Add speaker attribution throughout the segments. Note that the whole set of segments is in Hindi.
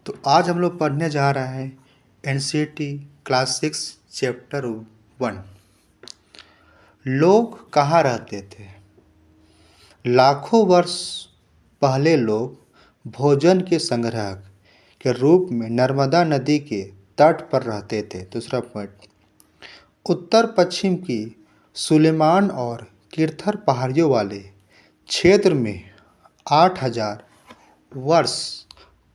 Speaker 1: तो आज हम लोग पढ़ने जा रहे हैं एनसीईआरटी क्लास 6 चैप्टर 1। लोग कहाँ रहते थे? लाखों वर्ष पहले लोग भोजन के संग्रह के रूप में नर्मदा नदी के तट पर रहते थे। दूसरा पॉइंट, उत्तर पश्चिम की सुलेमान और किरथर पहाड़ियों वाले क्षेत्र में 8000 वर्ष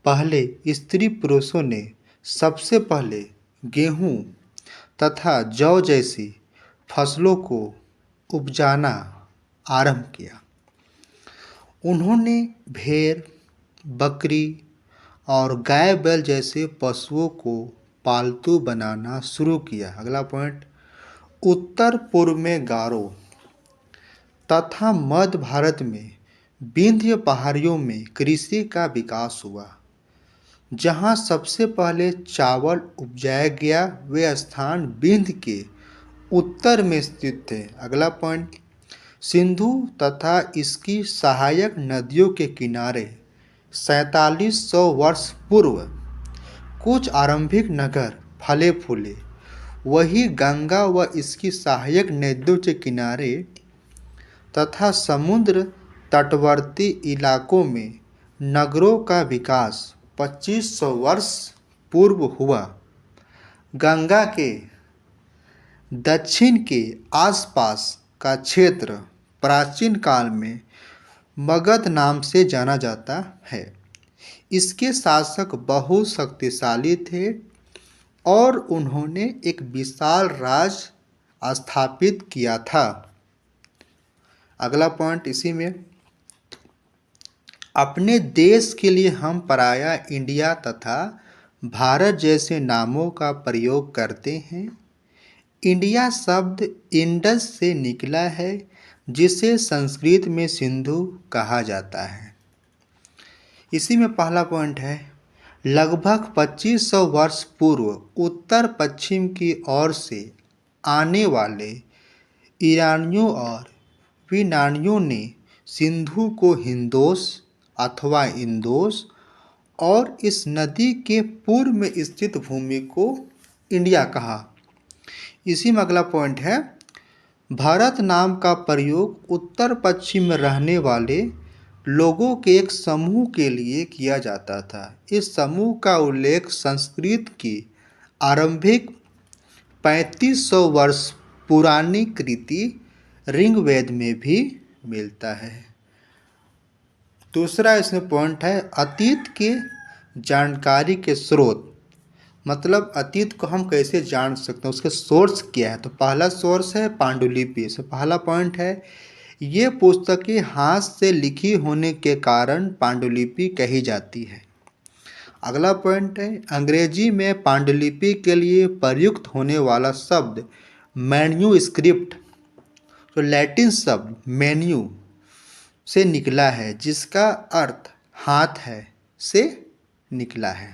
Speaker 1: पहले स्त्री पुरुषों ने सबसे पहले गेहूं तथा जौ जैसी फसलों को उपजाना आरंभ किया। उन्होंने भेड़, बकरी और गाय बैल जैसे पशुओं को पालतू बनाना शुरू किया। अगला पॉइंट, उत्तर पूर्व में गारो तथा मध्य भारत में विंध्य पहाड़ियों में कृषि का विकास हुआ। जहाँ सबसे पहले चावल उपजाया गया वे स्थान विंध्य के उत्तर में स्थित थे। अगला पॉइंट, सिंधु तथा इसकी सहायक नदियों के किनारे 4700 वर्ष पूर्व कुछ आरंभिक नगर फले फूले। वही गंगा व इसकी सहायक नदियों के किनारे तथा समुद्र तटवर्ती इलाकों में नगरों का विकास 2500 वर्ष पूर्व हुआ। गंगा के दक्षिण के आसपास का क्षेत्र प्राचीन काल में मगध नाम से जाना जाता है। इसके शासक बहुत शक्तिशाली थे और उन्होंने एक विशाल राज्य स्थापित किया था। अगला पॉइंट इसी में, अपने देश के लिए हम पराया इंडिया तथा भारत जैसे नामों का प्रयोग करते हैं। इंडिया शब्द इंडस से निकला है जिसे संस्कृत में सिंधु कहा जाता है। इसी में पहला पॉइंट है, लगभग 2500 वर्ष पूर्व उत्तर पश्चिम की ओर से आने वाले ईरानियों और यूनानियों ने सिंधु को हिंदोस अथवा इंदोस और इस नदी के पूर्व में स्थित भूमि को इंडिया कहा। इसी में अगला पॉइंट है, भारत नाम का प्रयोग उत्तर पश्चिम में रहने वाले लोगों के एक समूह के लिए किया जाता था। इस समूह का उल्लेख संस्कृत की आरंभिक 3500 वर्ष पुरानी कृति ऋग्वेद में भी मिलता है। दूसरा इसमें पॉइंट है, अतीत के जानकारी के स्रोत, मतलब अतीत को हम कैसे जान सकते हैं, उसके सोर्स क्या है। तो पहला सोर्स है पांडुलिपि। से पहला पॉइंट है, ये पुस्तकें हाथ से लिखी होने के कारण पांडुलिपि कही जाती है। अगला पॉइंट है, अंग्रेजी में पांडुलिपि के लिए प्रयुक्त होने वाला शब्द मैन्यूस्क्रिप्ट, तो लैटिन शब्द मेन्यू से निकला है जिसका अर्थ हाथ है से निकला है।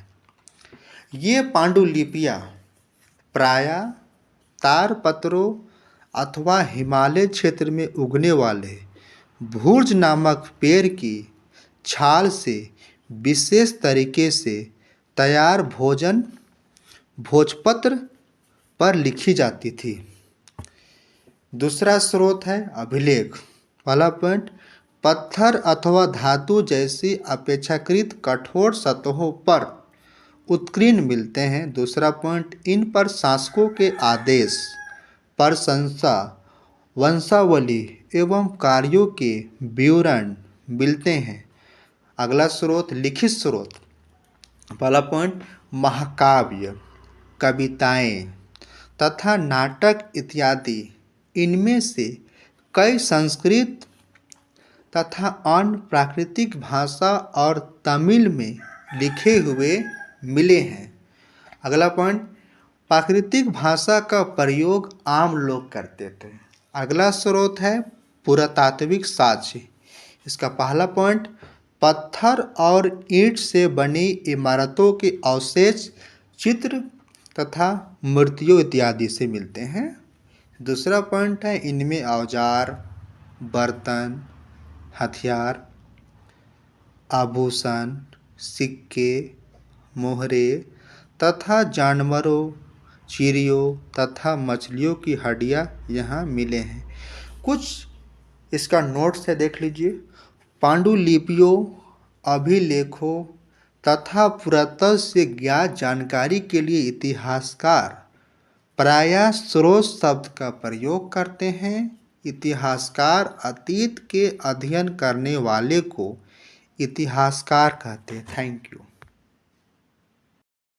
Speaker 1: ये पांडुलिपियाँ प्रायः ताड़पत्रों अथवा हिमालय क्षेत्र में उगने वाले भूर्ज नामक पेड़ की छाल से विशेष तरीके से तैयार भोजपत्र पर लिखी जाती थी। दूसरा स्रोत है अभिलेख। पहला पॉइंट, पत्थर अथवा धातु जैसी अपेक्षाकृत कठोर सतहों पर उत्कीर्ण मिलते हैं। दूसरा पॉइंट, इन पर शासकों के आदेश, प्रशंसा, वंशावली एवं कार्यों के विवरण मिलते हैं। अगला स्रोत लिखित स्रोत। पहला पॉइंट, महाकाव्य, कविताएं तथा नाटक इत्यादि। इनमें से कई संस्कृत तथा अन्य प्राकृतिक भाषा और तमिल में लिखे हुए मिले हैं। अगला पॉइंट, प्राकृतिक भाषा का प्रयोग आम लोग करते थे। अगला स्रोत है पुरातात्विक साक्ष्य। इसका पहला पॉइंट, पत्थर और ईंट से बनी इमारतों के अवशेष, चित्र तथा मूर्तियों इत्यादि से मिलते हैं। दूसरा पॉइंट है, इनमें औजार, बर्तन, हथियार, आभूषण, सिक्के, मोहरे तथा जानवरों, चिड़ियों तथा मछलियों की हड्डियां यहाँ मिले हैं। कुछ इसका नोट्स है, देख लीजिए। पांडुलिपियों, अभिलेखों तथा पुरातत्व से ज्ञात जानकारी के लिए इतिहासकार प्रायः स्रोत शब्द का प्रयोग करते हैं। इतिहासकार अतीत के अध्ययन करने वाले को इतिहासकार कहते हैं। Thank you.